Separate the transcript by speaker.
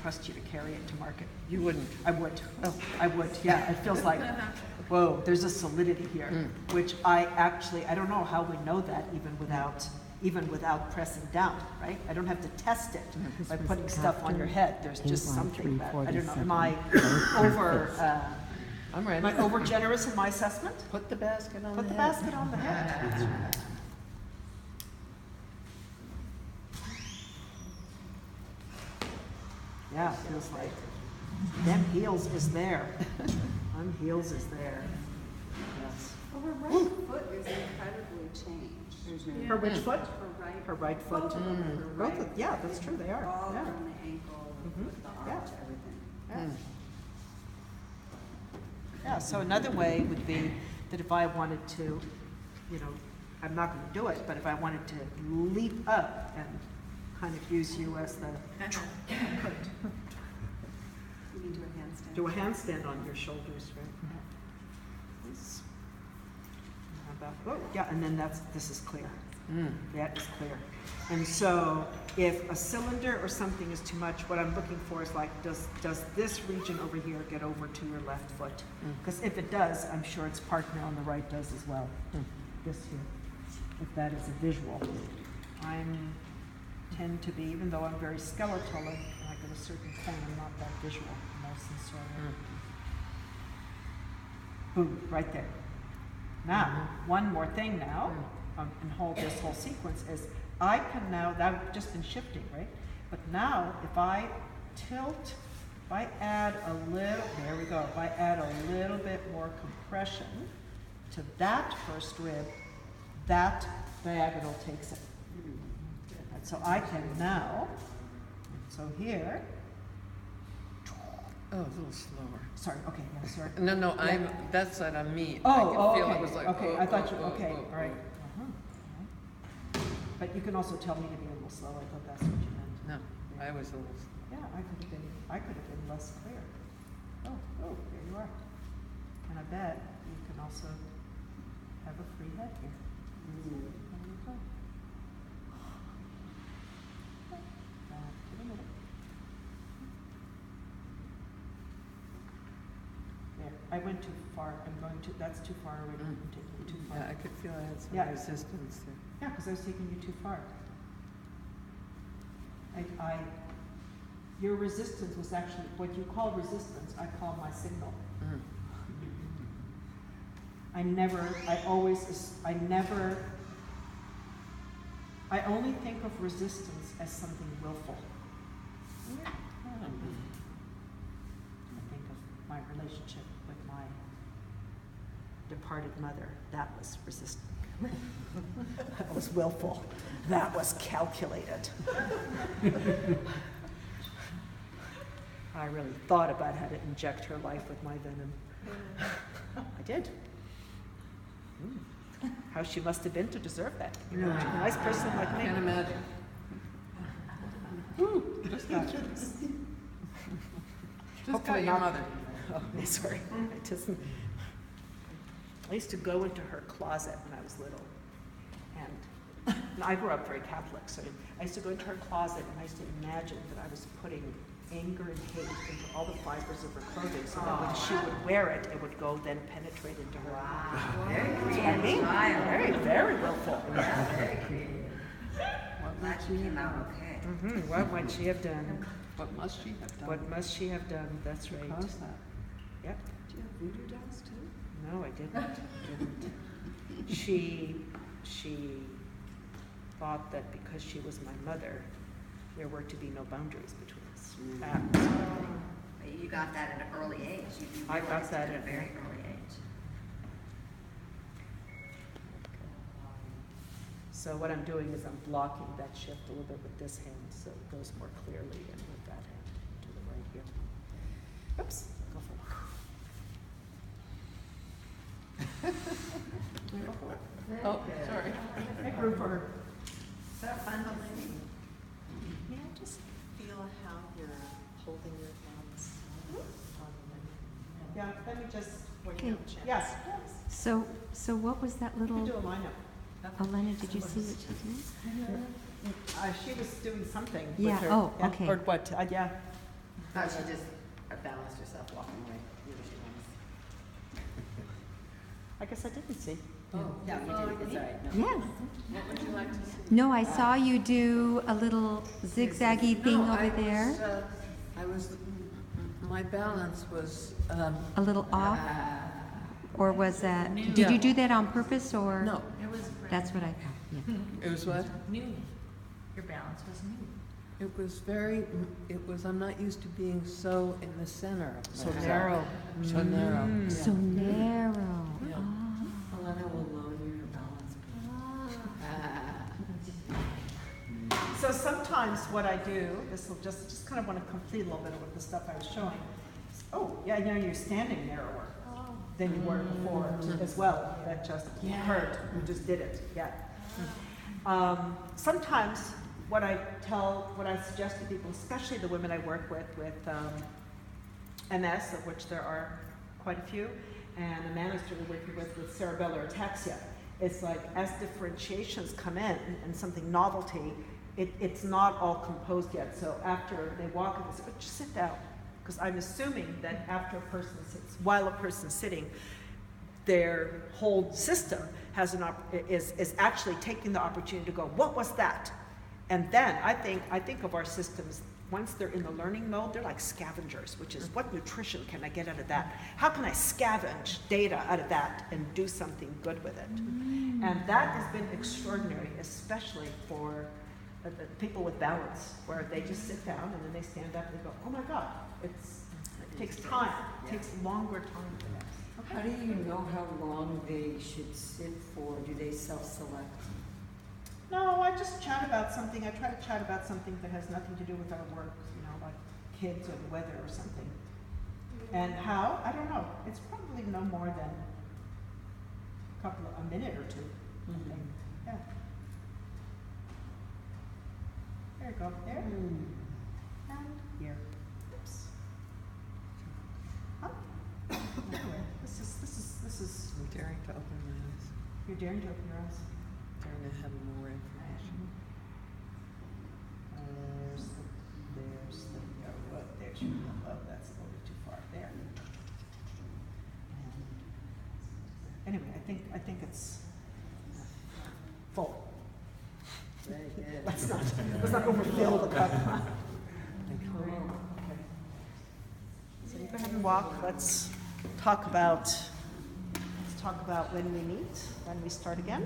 Speaker 1: trust you to carry it to market.
Speaker 2: You wouldn't?
Speaker 1: I would. Oh, I would, yeah. It feels like, whoa, there's a solidity here, which I don't know how we know that even without pressing down, right? I don't have to test it by putting stuff on your head. There's just something that, I don't know, am I
Speaker 2: I'm ready.
Speaker 1: am I over generous in my assessment?
Speaker 2: Put the basket on
Speaker 1: Put
Speaker 2: the
Speaker 1: the
Speaker 2: head.
Speaker 1: basket on the head. Yeah, it feels like them heels is there. Them heels is there. Yes.
Speaker 3: Well, her right foot is incredibly changed.
Speaker 1: Her which foot?
Speaker 3: Her right.
Speaker 1: Her right foot.
Speaker 3: Both of them. Her
Speaker 1: Both
Speaker 3: right
Speaker 1: of, yeah, that's true, they are.
Speaker 3: All
Speaker 1: Yeah.
Speaker 3: from the ankle, the foot, the
Speaker 1: Yeah.
Speaker 3: arch, everything.
Speaker 1: Yeah. Yeah, so another way would be that if I wanted to, you know, I'm not gonna do it, but if I wanted to leap up and kind of use you as the, I could.
Speaker 3: You mean do a handstand?
Speaker 1: Do a handstand on your shoulders, right? Yes. How about, oh, yeah, and then this is clear. That is clear. And so if a cylinder or something is too much, what I'm looking for is like, does this region over here get over to your left foot? Because if it does, I'm sure its partner on the right does as well. This here, if that is a visual. Tend to be, even though I'm very skeletal, like at a certain point, I'm not that visual, nice and sort of. Boom, right there. Now, one more thing now, and hold this whole sequence is, I can now, that I've just been shifting, right? But now, if I tilt, if I add a little, there we go, if I add a little bit more compression to that first rib, that diagonal takes it. And so I can now, so here,
Speaker 2: Oh, a little slower.
Speaker 1: sorry, okay, yeah, sorry.
Speaker 2: No,
Speaker 1: Yeah.
Speaker 2: that's what I mean.
Speaker 1: Oh,
Speaker 2: I could
Speaker 1: oh,
Speaker 2: feel
Speaker 1: okay,
Speaker 2: it was like,
Speaker 1: okay, I thought you, okay,
Speaker 2: oh,
Speaker 1: all right. Uh-huh. But you can also tell me to be a little slow, I thought that's what you meant.
Speaker 2: No, I was a little,
Speaker 1: Yeah, I could have been less clear. Oh, there you are. And I bet you can also have a free head here. There you go. Back to the middle. There, I went too far, that's too far already, I'm taking you too far.
Speaker 2: yeah, I could feel I had some
Speaker 1: Yeah.
Speaker 2: resistance there.
Speaker 1: Yeah, because I was taking you too far. Your resistance was actually, what you call resistance, I call my signal. I only think of resistance as something willful. I think of my relationship with my departed mother. That was resistant. That was willful. That was calculated. I really thought about how to inject her life with my venom. I did. How she must have been to deserve that. You know, a nice person like me.
Speaker 2: Can't imagine.
Speaker 1: Just got
Speaker 2: Just
Speaker 1: Hopefully
Speaker 2: got your
Speaker 1: not.
Speaker 2: mother.
Speaker 1: Oh, sorry. I used to go into her closet when I was little. And I grew up very Catholic, so I used to go into her closet and I used to imagine that I was putting anger and hate into all the fibers of her clothing so that when she would wear it, it would go then penetrate into her.
Speaker 3: Wow. Very
Speaker 1: I
Speaker 3: creative
Speaker 1: mean,
Speaker 3: child.
Speaker 1: very, very willful.
Speaker 3: Yeah, very creative. Glad she came out okay.
Speaker 1: What might she have done?
Speaker 2: What must she have done?
Speaker 1: What must she have done? That's right.
Speaker 2: Cause that?
Speaker 1: Yep.
Speaker 3: Do you have voodoo dolls too?
Speaker 1: No, I didn't. She thought that because she was my mother, there were to be no boundaries between us. That was her thing.
Speaker 3: But you got that at an early age. You
Speaker 1: I got
Speaker 3: realized
Speaker 1: that
Speaker 3: it
Speaker 1: at
Speaker 3: a very early age.
Speaker 1: So what I'm doing is I'm blocking that shift a little bit with this hand, so it goes more clearly than with that hand to the right here. Oops, go for it.
Speaker 2: Oh, sorry.
Speaker 1: I grew for her.
Speaker 3: Is that fun, lady?
Speaker 4: May I just feel how you're holding your thumbs on the
Speaker 1: Yeah, let me just,
Speaker 4: Okay.
Speaker 1: yes.
Speaker 5: So what was that
Speaker 1: You can
Speaker 5: little,
Speaker 1: do a lineup.
Speaker 5: Elena, did you see what she did?
Speaker 1: She was doing something with
Speaker 5: Yeah,
Speaker 1: her.
Speaker 5: oh, okay.
Speaker 1: Or what, yeah.
Speaker 3: Oh, she just balanced herself walking away. Here she comes.
Speaker 1: I guess I didn't see.
Speaker 3: Oh, no, you didn't, it's all right. No.
Speaker 5: Yes.
Speaker 2: What would you like to see?
Speaker 5: No, I saw you do a little zigzaggy thing
Speaker 2: No,
Speaker 5: over there.
Speaker 2: I was, my balance was,
Speaker 5: A little off? Or was that, did you do that on purpose or?
Speaker 2: no,
Speaker 5: That's what I thought, yeah.
Speaker 2: it was what?
Speaker 4: New. Your balance was new.
Speaker 2: It was very, it was, I'm not used to being so in the center of
Speaker 1: So
Speaker 2: myself.
Speaker 1: narrow.
Speaker 2: So narrow.
Speaker 1: Mm.
Speaker 2: yeah.
Speaker 5: So narrow.
Speaker 2: Yeah.
Speaker 5: Ah.
Speaker 3: Elena will lower your balance.
Speaker 1: So sometimes what I do, this will just kind of want to complete a little bit of the stuff I was showing. Oh, yeah, now you're standing narrower than you were before as well. That just hurt. You just did it. Yeah. Sometimes what I suggest to people, especially the women I work with MS, of which there are quite a few, and a man I started working with cerebellar ataxia, it's like as differentiations come in and something novelty, it's not all composed yet. So after they walk and they say, oh, just sit down. Because I'm assuming that after a person sits, while a person's sitting, their whole system has is actually taking the opportunity to go, what was that? And then I think of our systems, once they're in the learning mode, they're like scavengers, which is what nutrition can I get out of that? How can I scavenge data out of that and do something good with it? And that has been extraordinary, especially for the people with balance, where they just sit down and then they stand up and they go, oh my God, it takes time, it takes longer time for that.
Speaker 3: How do you know how long they should sit for? Do they self-select?
Speaker 1: No, I just chat about something. I try to chat about something that has nothing to do with our work, you know, like kids or the weather or something. And how? I don't know. It's probably no more than a minute or two. I think. Yeah. There you go. There. And here. Oops. Huh? Anyway, this is.
Speaker 2: I'm daring to open my eyes,
Speaker 1: You're daring to open your eyes.
Speaker 2: daring to have more information.
Speaker 1: There's your oh, that's a little bit too far there. Anyway, I think it's full.
Speaker 3: Very good.
Speaker 1: Let's not overfill the cup. So you go ahead and walk. Let's talk about when we meet, when we start again.